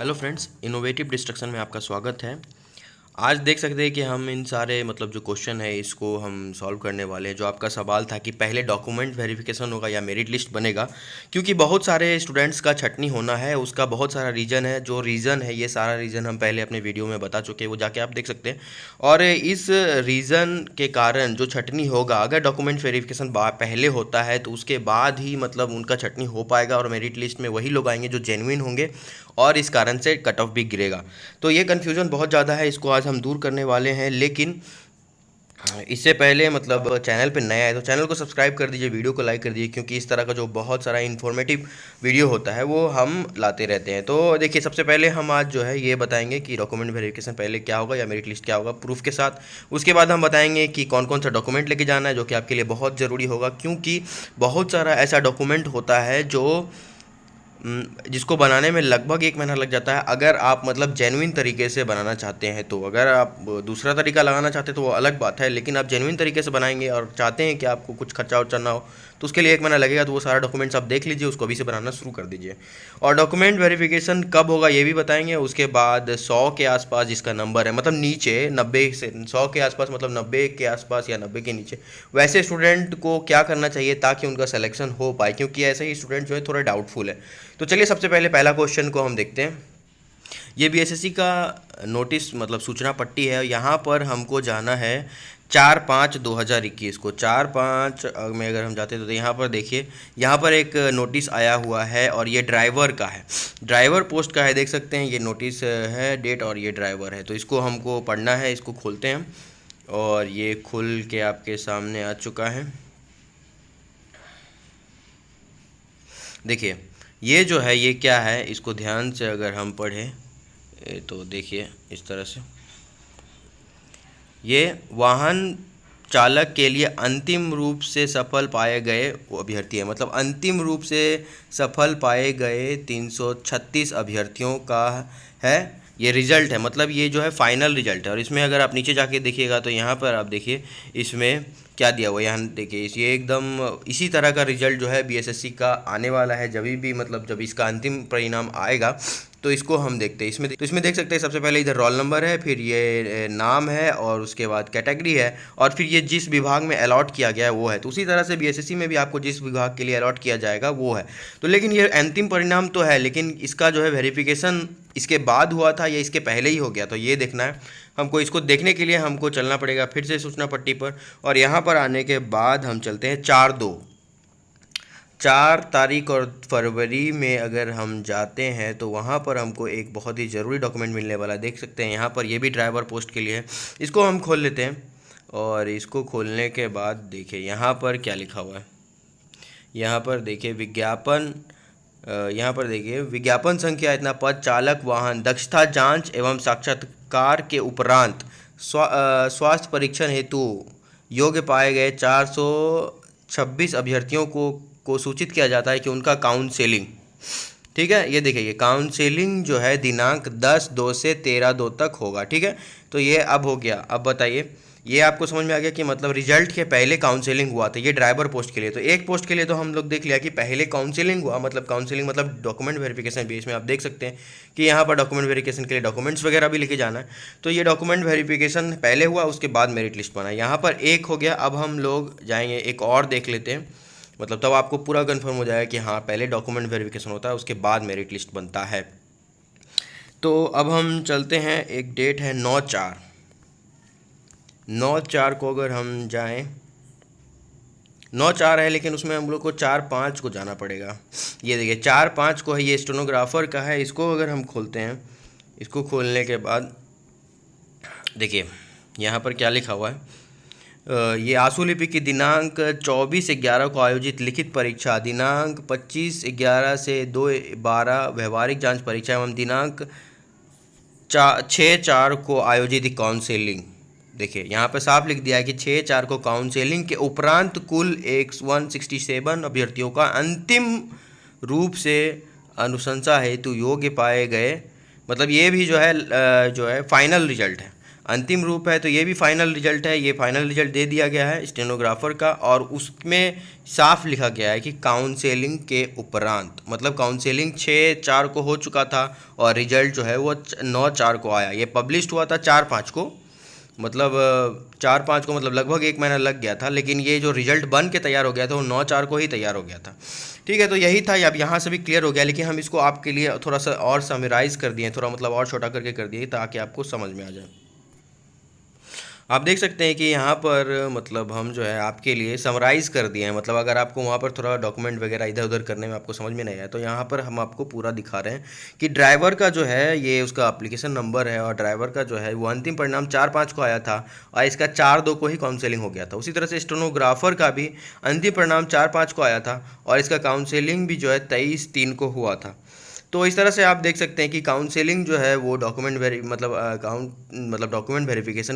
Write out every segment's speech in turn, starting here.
Hello friends, innovative destruction में आपका स्वागत है। आज देख सकते हैं कि हम इन सारे जो क्वेश्चन है इसको हम सॉल्व करने वाले हैं। जो आपका सवाल था कि पहले डॉक्यूमेंट वेरिफिकेशन होगा या मेरिट लिस्ट बनेगा, क्योंकि बहुत सारे स्टूडेंट्स का छटनी होना है, उसका बहुत सारा रीज़न है। जो रीज़न है, ये सारा रीज़न हम पहले अपने वीडियो में बता चुके हैं, वो जाके आप देख सकते हैं। और इस रीज़न के कारण जो छटनी होगा, अगर डॉक्यूमेंट वेरिफिकेशन पहले होता है तो उसके बाद ही उनका छटनी हो पाएगा और मेरिट लिस्ट में वही लोग आएंगे जो जेन्युइन होंगे, और इस कारण से कट ऑफ भी गिरेगा। तो ये कन्फ्यूज़न बहुत ज़्यादा है, इसको आज हम दूर करने वाले हैं। लेकिन इससे पहले चैनल पे नया है तो चैनल को सब्सक्राइब कर दीजिए, वीडियो को लाइक कर दीजिए, क्योंकि इस तरह का जो बहुत सारा इन्फॉर्मेटिव वीडियो होता है वो हम लाते रहते हैं। तो देखिए, सबसे पहले हम आज जो है ये बताएंगे कि डॉक्यूमेंट वेरिफिकेशन पहले क्या होगा या मेरिट लिस्ट क्या होगा प्रूफ के साथ। उसके बाद हम बताएंगे कि कौन कौन सा डॉक्यूमेंट लेके जाना है, जो कि आपके लिए बहुत ज़रूरी होगा, क्योंकि बहुत सारा ऐसा डॉक्यूमेंट होता है जिसको बनाने में लगभग 1 महीना लग जाता है। अगर आप जेन्युइन तरीके से बनाना चाहते हैं तो, अगर आप दूसरा तरीका लगाना चाहते हैं तो वो अलग बात है, लेकिन आप जेन्युइन तरीके से बनाएंगे और चाहते हैं कि आपको कुछ खर्चा वर्चा ना हो, तो उसके लिए 1 महीना लगेगा। तो वो सारा डॉक्यूमेंट्स आप देख लीजिए, उसको अभी से बनाना शुरू कर दीजिए। और डॉक्यूमेंट वेरिफिकेशन कब होगा ये भी बताएंगे। उसके बाद 100 के आसपास जिसका नंबर है, नीचे 90 से 100 के आसपास, 90 के आसपास या 90 के नीचे, वैसे स्टूडेंट को क्या करना चाहिए ताकि उनका सिलेक्शन हो पाए, क्योंकि ऐसे ही स्टूडेंट जो है थोड़ा डाउटफुल है। तो चलिए, सबसे पहले पहला क्वेश्चन को हम देखते हैं। ये बीएसएससी का नोटिस सूचना पट्टी है। यहाँ पर हमको जाना है 4/5/2021 को। 4/5 में अगर हम जाते हैं तो यहाँ पर देखिए, यहाँ पर एक नोटिस आया हुआ है और ये ड्राइवर का है, ड्राइवर पोस्ट का है। देख सकते हैं ये नोटिस है, डेट, और ये ड्राइवर है। तो इसको हमको पढ़ना है, इसको खोलते हैं और ये खुल के आपके सामने आ चुका है। देखिए, ये जो है ये क्या है, इसको ध्यान से अगर हम पढ़ें तो देखिए इस तरह से, ये वाहन चालक के लिए अंतिम रूप से सफल पाए गए वो अभ्यर्थी है। अंतिम रूप से सफल पाए गए 336 अभ्यर्थियों का है ये रिज़ल्ट है। ये जो है फाइनल रिज़ल्ट है। और इसमें अगर आप नीचे जाके देखिएगा तो यहाँ पर आप देखिए इसमें क्या दिया हुआ है। यहाँ देखिए, ये एकदम इसी तरह का रिज़ल्ट जो है बीएसएससी का आने वाला है। जब भी जब इसका अंतिम परिणाम आएगा तो इसको हम देखते हैं। इसमें देख सकते हैं, सबसे पहले इधर रोल नंबर है, फिर ये नाम है, और उसके बाद कैटेगरी है, और फिर ये जिस विभाग में अलॉट किया गया है वो है। तो उसी तरह से बीएसएससी में भी आपको जिस विभाग के लिए अलॉट किया जाएगा वो है। तो लेकिन ये अंतिम परिणाम तो है, लेकिन इसका जो है वेरिफिकेशन इसके बाद हुआ था या इसके पहले ही हो गया, तो ये देखना है हमको। इसको देखने के लिए हमको चलना पड़ेगा फिर से सूचना पट्टी पर, और यहाँ पर आने के बाद हम चलते हैं 4 तारीख और फरवरी में अगर हम जाते हैं तो वहाँ पर हमको एक बहुत ही ज़रूरी डॉक्यूमेंट मिलने वाला है। देख सकते हैं यहाँ पर, ये भी ड्राइवर पोस्ट के लिए है। इसको हम खोल लेते हैं, और इसको खोलने के बाद देखिए यहाँ पर क्या लिखा हुआ है। यहाँ पर देखिए विज्ञापन, यहाँ पर देखिए विज्ञापन संख्या इतना, पद चालक वाहन, दक्षता जांच एवं साक्षात्कार के उपरांत स्वास्थ्य परीक्षण हेतु योग्य पाए गए 426 अभ्यर्थियों को सूचित किया जाता है कि उनका काउंसलिंग, ठीक है। ये देखिए, ये काउंसलिंग जो है दिनांक 10/2 से 13/2 तक होगा, ठीक है। तो ये अब हो गया। अब बताइए, ये आपको समझ में आ गया कि रिजल्ट के पहले काउंसलिंग हुआ था, ये ड्राइवर पोस्ट के लिए। तो एक पोस्ट के लिए तो हम लोग देख लिया कि पहले काउंसलिंग हुआ, काउंसलिंग डॉक्यूमेंट वेरिफिकेशन भी। इसमें आप देख सकते हैं कि यहाँ पर डॉक्यूमेंट वेरिफिकेशन के लिए डॉक्यूमेंट्स वगैरह भी लेके जाना है। तो ये डॉक्यूमेंट वेरिफिकेशन पहले हुआ, उसके बाद मेरिट लिस्ट बना। यहाँ पर एक हो गया। अब हम लोग जाएंगे एक और देख लेते हैं, तब आपको पूरा कंफर्म हो जाएगा कि हाँ, पहले डॉक्यूमेंट वेरिफिकेशन होता है, उसके बाद मेरिट लिस्ट बनता है। तो अब हम चलते हैं, एक डेट है 9/4 को अगर हम जाएं, 9/4 है, लेकिन उसमें हम लोग को 4/5 को जाना पड़ेगा। ये देखिए 4/5 को है, ये स्टेनोग्राफर का है। इसको अगर हम खोलते हैं, इसको खोलने के बाद देखिए यहाँ पर क्या लिखा हुआ है। ये आशुलिपि की दिनांक 24/11 को आयोजित लिखित परीक्षा, दिनांक 25/11 से 2/12 व्यवहारिक जांच परीक्षा, एवं दिनांक 6/4 को आयोजित काउंसलिंग। देखिए यहाँ पे साफ लिख दिया है कि 6/4 को काउंसलिंग के उपरांत कुल 167 अभ्यर्थियों का अंतिम रूप से अनुशंसा हेतु योग्य पाए गए। ये भी जो है फाइनल रिजल्ट है। अंतिम रूप है। तो ये भी फाइनल रिजल्ट है, ये फाइनल रिजल्ट दे दिया गया है स्टेनोग्राफर का, और उसमें साफ लिखा गया है कि काउंसलिंग के उपरांत, मतलब काउंसलिंग 6/4 को हो चुका था और रिजल्ट जो है वो 9/4 को आया। ये पब्लिश हुआ था 4/5 को, मतलब 4/5 को, मतलब लगभग 1 महीना लग गया था, लेकिन ये जो रिजल्ट बन के तैयार हो गया था वो 9/4 को ही तैयार हो गया था। ठीक है, तो यही था। अब यहाँ से भी क्लियर हो गया, लेकिन हम इसको आपके लिए थोड़ा सा और समराइज़ कर दिए, थोड़ा मतलब और छोटा करके कर दिए ताकि आपको समझ में आ जाए। आप देख सकते हैं कि यहाँ पर मतलब हम जो है आपके लिए समराइज़ कर दिए हैं, मतलब अगर आपको वहाँ पर थोड़ा डॉक्यूमेंट वगैरह इधर उधर करने में आपको समझ में नहीं आया तो यहाँ पर हम आपको पूरा दिखा रहे हैं कि ड्राइवर का जो है ये उसका एप्लीकेशन नंबर है, और ड्राइवर का जो है वो अंतिम परिणाम 4/5 को आया था और इसका 4/2 को ही काउंसलिंग हो गया था। उसी तरह से स्टेनोग्राफर का भी अंतिम परिणाम 4/5 को आया था और इसका काउंसलिंग भी जो है 23/3 को हुआ था। तो इस तरह से आप देख सकते हैं कि काउंसलिंग जो है वो डॉक्यूमेंट वेरिफिकेशन,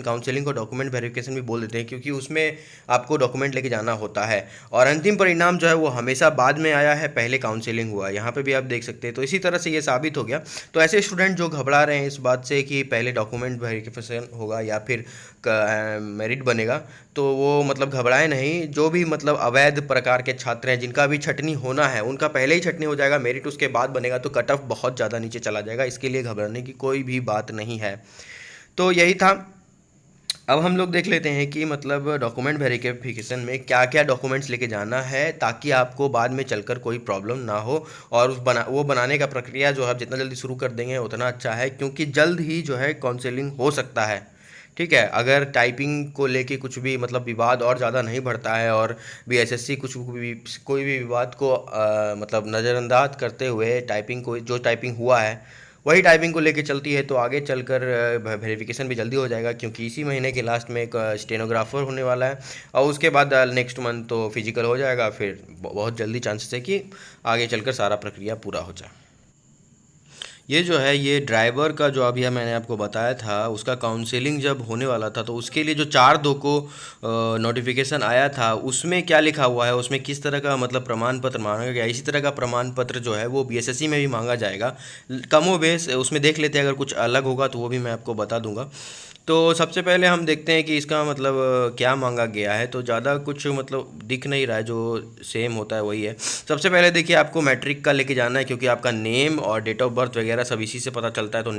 काउंसलिंग को डॉक्यूमेंट वेरिफिकेशन भी बोल देते हैं, क्योंकि उसमें आपको डॉक्यूमेंट लेके जाना होता है और अंतिम परिणाम जो है वो हमेशा बाद में आया है, पहले काउंसलिंग हुआ है। यहाँ पे भी आप देख सकते हैं। तो इसी तरह से ये साबित हो गया। तो ऐसे स्टूडेंट जो घबरा रहे हैं इस बात से कि पहले डॉक्यूमेंट वेरिफिकेशन होगा या फिर मेरिट बनेगा, तो वो मतलब घबराए नहीं। जो भी मतलब अवैध प्रकार के छात्र हैं जिनका भी छटनी होना है उनका पहले ही छटनी हो जाएगा, मेरिट उसके बाद बनेगा, तो कट ऑफ बहुत ज़्यादा नीचे चला जाएगा। इसके लिए घबराने की कोई भी बात नहीं है। तो यही था। अब हम लोग देख लेते हैं कि मतलब डॉक्यूमेंट वेरिफिकेशन में क्या क्या डॉक्यूमेंट्स लेके जाना है ताकि आपको बाद में चलकर कोई प्रॉब्लम ना हो, और वो बनाने का प्रक्रिया जो आप जितना जल्दी शुरू कर देंगे उतना अच्छा है, क्योंकि जल्द ही जो है काउंसलिंग हो सकता है। ठीक है, अगर टाइपिंग को लेके कुछ भी मतलब विवाद और ज़्यादा नहीं बढ़ता है और बीएसएससी कोई भी विवाद को मतलब नज़रअंदाज करते हुए टाइपिंग को, जो टाइपिंग हुआ है वही टाइपिंग को लेके चलती है, तो आगे चलकर वेरिफिकेशन भी जल्दी हो जाएगा, क्योंकि इसी महीने के लास्ट में एक स्टेनोग्राफर होने वाला है और उसके बाद नेक्स्ट मंथ तो फिजिकल हो जाएगा। फिर बहुत जल्दी चांसेस है कि आगे चलकर सारा प्रक्रिया पूरा हो जाए। ये जो है ये ड्राइवर का जो अभी मैंने आपको बताया था उसका काउंसलिंग जब होने वाला था तो उसके लिए जो 4/2 को नोटिफिकेशन आया था उसमें क्या लिखा हुआ है, उसमें किस तरह का मतलब प्रमाण पत्र मांगा गया, इसी तरह का प्रमाण पत्र जो है वो बीएसएससी में भी मांगा जाएगा। कमो बेस उसमें देख लेते हैं, अगर कुछ अलग होगा तो वो भी मैं आपको बता दूंगा। तो सबसे पहले हम देखते हैं कि इसका मतलब क्या मांगा गया है। तो ज़्यादा कुछ मतलब दिख नहीं रहा है, जो सेम होता है वही है। सबसे पहले देखिए आपको मैट्रिक का लेके जाना है, क्योंकि आपका नेम और डेट ऑफ बर्थ वगैरह सब इसी से पता चलता है। तो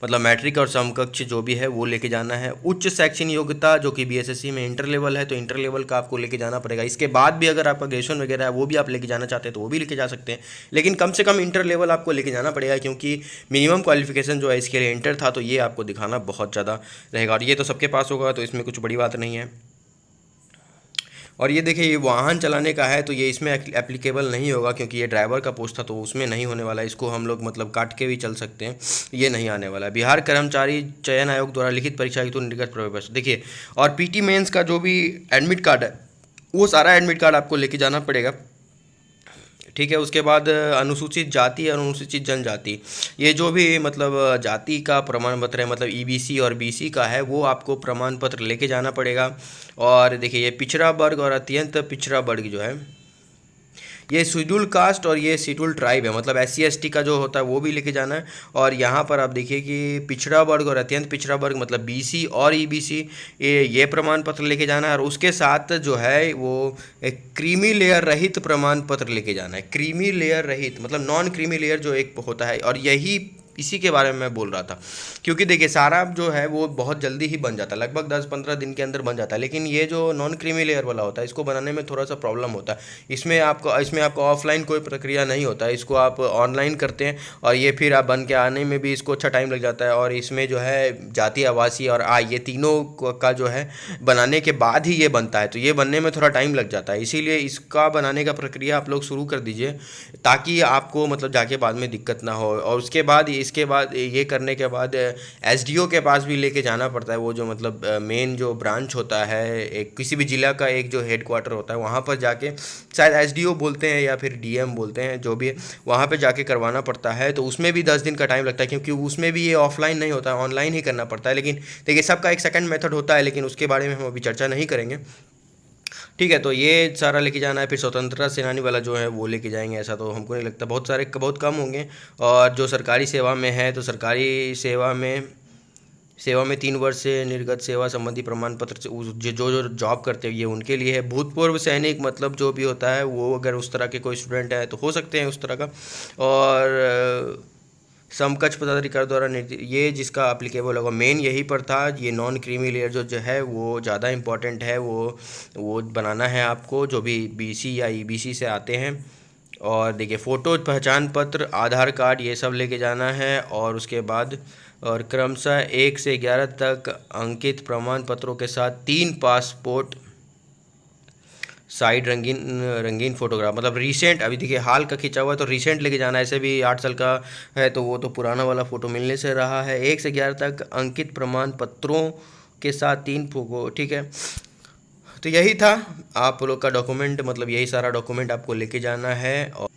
मतलब मैट्रिक और समकक्ष जो भी है वो लेके जाना है। उच्च शैक्षणिक योग्यता जो कि बीएसएससी में इंटर लेवल है तो इंटर लेवल का आपको लेके जाना पड़ेगा। इसके बाद भी अगर आपका ग्रेजुएशन वगैरह है वो भी आप लेके जाना चाहते हैं तो वो भी लेके जा सकते हैं, लेकिन कम से कम इंटर लेवल आपको लेके जाना पड़ेगा, क्योंकि मिनिमम क्वालिफिकेशन जो है इसके लिए इंटर था, तो ये आपको दिखाना बहुत ज़्यादा रहेगा। और ये तो सबके पास होगा तो इसमें कुछ बड़ी बात नहीं है। और ये देखिए ये वाहन चलाने का है तो ये इसमें एप्लीकेबल नहीं होगा, क्योंकि ये ड्राइवर का पोस्ट था तो उसमें नहीं होने वाला है। इसको हम लोग मतलब काट के भी चल सकते हैं, ये नहीं आने वाला है। बिहार कर्मचारी चयन आयोग द्वारा लिखित परीक्षा हेतु निर्गत प्रवेश देखिए, और पीटी मेंस का जो भी एडमिट कार्ड है वो सारा एडमिट कार्ड आपको लेके जाना पड़ेगा। ठीक है, उसके बाद अनुसूचित जाति और अनुसूचित जनजाति, ये जो भी मतलब जाति का प्रमाण पत्र है, मतलब ईबीसी और बीसी का है, वो आपको प्रमाण पत्र लेके जाना पड़ेगा। और देखिए ये पिछड़ा वर्ग और अत्यंत पिछड़ा वर्ग जो है, ये शेड्यूल कास्ट और ये शेड्यूल ट्राइब है, मतलब SC ST का जो होता है वो भी लेके जाना है। और यहाँ पर आप देखिए कि पिछड़ा वर्ग और अत्यंत पिछड़ा वर्ग मतलब BC और EBC ये प्रमाण पत्र लेके जाना है। और उसके साथ जो है वो एक क्रीमी लेयर रहित प्रमाण पत्र लेके जाना है। क्रीमी लेयर रहित मतलब नॉन क्रीमी लेयर जो एक होता है, और यही इसी के बारे में मैं बोल रहा था, क्योंकि देखिए सारा जो है वो बहुत जल्दी ही बन जाता है, लगभग 10-15 दिन के अंदर बन जाता है, लेकिन ये जो नॉन क्रीमी लेयर वाला होता है इसको बनाने में थोड़ा सा प्रॉब्लम होता है। इसमें आपको ऑफलाइन कोई प्रक्रिया नहीं होता है, इसको आप ऑनलाइन करते हैं और ये फिर आप बन के आने में भी इसको अच्छा टाइम लग जाता है। और इसमें जो है जाति, आवासीय और आय ये तीनों का जो है बनाने के बाद ही ये बनता है, तो ये बनने में थोड़ा टाइम लग जाता है। इसीलिए इसका बनाने का प्रक्रिया आप लोग शुरू कर दीजिए ताकि आपको मतलब जाके बाद में दिक्कत ना हो। और इसके बाद ये करने के बाद SDO के पास भी लेके जाना पड़ता है, वो जो मतलब मेन जो ब्रांच होता है एक किसी भी ज़िला का, एक जो हेडक्वार्टर होता है वहाँ पर जाके, शायद SDO बोलते हैं या फिर DM बोलते हैं, जो भी है वहाँ पे जाके करवाना पड़ता है। तो उसमें भी 10 दिन का टाइम लगता है, क्योंकि उसमें भी ये ऑफलाइन नहीं होता है, ऑनलाइन ही करना पड़ता है। लेकिन देखिए सबका एक सेकंड मेथड होता है, लेकिन उसके बारे में हम अभी चर्चा नहीं करेंगे। ठीक है, तो ये सारा लेके जाना है। फिर स्वतंत्रता सेनानी वाला जो है वो लेके जाएंगे, ऐसा तो हमको नहीं लगता, बहुत कम होंगे। और जो सरकारी सेवा में है तो सरकारी सेवा में सेवा में 3 वर्ष से निर्गत सेवा संबंधी प्रमाण पत्र से जो जॉब करते हैं ये उनके लिए है। भूतपूर्व सैनिक मतलब जो भी होता है वो अगर उस तरह के कोई स्टूडेंट है तो हो सकते हैं उस तरह का। और समकक्ष पदाधिकारी द्वारा ये जिसका अप्लीकेबल होगा, मेन यही पर था। ये नॉन क्रीमी लेयर जो है वो ज़्यादा इम्पॉर्टेंट है, वो बनाना है आपको जो भी बीसी या ईबीसी से आते हैं। और देखिए फ़ोटो, पहचान पत्र, आधार कार्ड ये सब लेके जाना है। और उसके बाद और क्रमशः 1 से 11 तक अंकित प्रमाण पत्रों के साथ 3 पासपोर्ट साइड रंगीन फोटोग्राफ, मतलब रिसेंट, अभी देखिए हाल का खींचा हुआ है तो रिसेंट लेके जाना है। ऐसे भी 8 साल का है तो वो तो पुराना वाला फ़ोटो मिलने से रहा है। 1 से 11 तक अंकित प्रमाण पत्रों के साथ 3 फोटो, ठीक है। तो यही था आप लोग का डॉक्यूमेंट, मतलब यही सारा डॉक्यूमेंट आपको लेके जाना है। और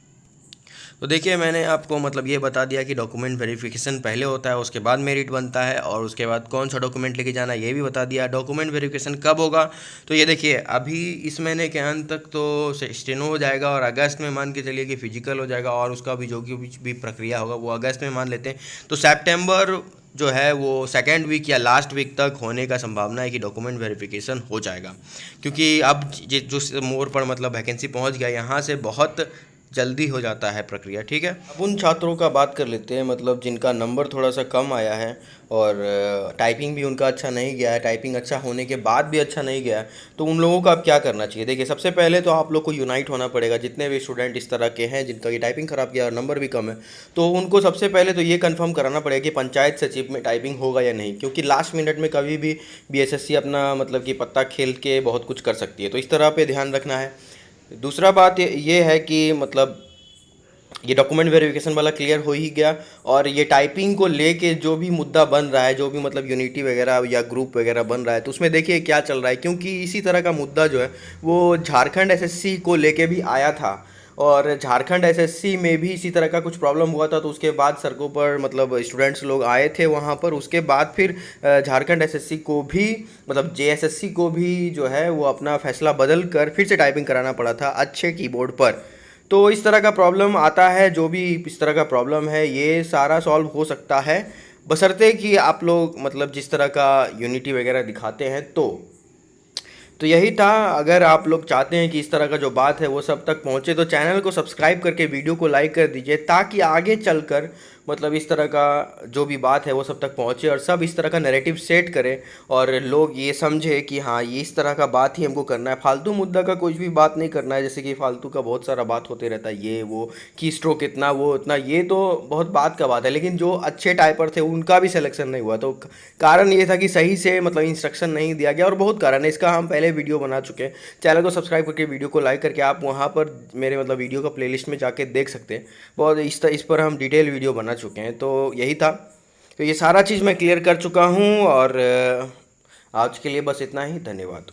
तो देखिए मैंने आपको मतलब ये बता दिया कि डॉक्यूमेंट वेरिफिकेशन पहले होता है, उसके बाद मेरिट बनता है, और उसके बाद कौन सा डॉक्यूमेंट लेके जाना है ये भी बता दिया। डॉक्यूमेंट वेरिफिकेशन कब होगा, तो ये देखिए अभी इस महीने के अंत तक तो स्टेनो हो जाएगा, और अगस्त में मान के चलिए कि फिजिकल हो जाएगा, और उसका भी जो भी प्रक्रिया होगा वो अगस्त में मान लेते हैं। तो सितंबर जो है वो सेकेंड वीक या लास्ट वीक तक होने का संभावना है कि डॉक्यूमेंट वेरिफिकेशन हो जाएगा, क्योंकि अब जो मोड़ पर मतलब वैकेंसी पहुंच गया, यहाँ से बहुत जल्दी हो जाता है प्रक्रिया, ठीक है। अब उन छात्रों का बात कर लेते हैं मतलब जिनका नंबर थोड़ा सा कम आया है और टाइपिंग भी उनका अच्छा नहीं गया है, टाइपिंग अच्छा होने के बाद भी अच्छा नहीं गया है, तो उन लोगों का अब क्या करना चाहिए। देखिए सबसे पहले तो आप लोग को यूनाइट होना पड़ेगा, जितने भी स्टूडेंट इस तरह के हैं जिनका ये टाइपिंग ख़राब किया और नंबर भी कम है, तो उनको सबसे पहले तो ये कंफर्म कराना पड़ेगा कि पंचायत सचिव में टाइपिंग होगा या नहीं, क्योंकि लास्ट मिनट में कभी भी बीएसएससी अपना मतलब कि पत्ता खेल के बहुत कुछ कर सकती है, तो इस तरह पे ध्यान रखना है। दूसरा बात ये है कि मतलब ये डॉक्यूमेंट वेरिफिकेशन वाला क्लियर हो ही गया, और ये टाइपिंग को लेके जो भी मुद्दा बन रहा है, जो भी मतलब यूनिटी वगैरह या ग्रुप वगैरह बन रहा है, तो उसमें देखिए क्या चल रहा है, क्योंकि इसी तरह का मुद्दा जो है वो झारखंड एसएससी को लेके भी आया था, और झारखंड एसएससी में भी इसी तरह का कुछ प्रॉब्लम हुआ था, तो उसके बाद सड़कों पर मतलब स्टूडेंट्स लोग आए थे वहाँ पर। उसके बाद फिर झारखंड एसएससी को भी मतलब जेएसएससी को भी जो है वो अपना फैसला बदल कर फिर से टाइपिंग कराना पड़ा था अच्छे कीबोर्ड पर। तो इस तरह का प्रॉब्लम आता है, जो भी इस तरह का प्रॉब्लम है ये सारा सॉल्व हो सकता है, बशर्ते कि आप लोग मतलब जिस तरह का यूनिटी वगैरह दिखाते हैं। तो यही था। अगर आप लोग चाहते हैं कि इस तरह का जो बात है वो सब तक पहुंचे, तो चैनल को सब्सक्राइब करके वीडियो को लाइक कर दीजिए, ताकि आगे चलकर मतलब इस तरह का जो भी बात है वो सब तक पहुंचे, और सब इस तरह का नैरेटिव सेट करें, और लोग ये समझे कि हाँ ये इस तरह का बात ही हमको करना है। फालतू मुद्दा का कुछ भी बात नहीं करना है, जैसे कि फालतू का बहुत सारा बात होते रहता है, ये वो की स्ट्रोक इतना वो उतना, ये तो बहुत बात का बात है, लेकिन जो अच्छे टाइपर थे उनका भी सिलेक्शन नहीं हुआ। तो कारण ये था कि सही से मतलब इंस्ट्रक्शन नहीं दिया गया, और बहुत कारण है इसका, हम पहले वीडियो बना चुके हैं। चैनल को सब्सक्राइब करके वीडियो को लाइक करके आप वहाँ पर मेरे मतलब वीडियो का प्लेलिस्ट में जाके देख सकते हैं, बहुत इस पर हम डिटेल वीडियो बना चुके हैं। तो यही था। तो ये सारा चीज़ मैं क्लियर कर चुका हूँ, और आज के लिए बस इतना ही। धन्यवाद।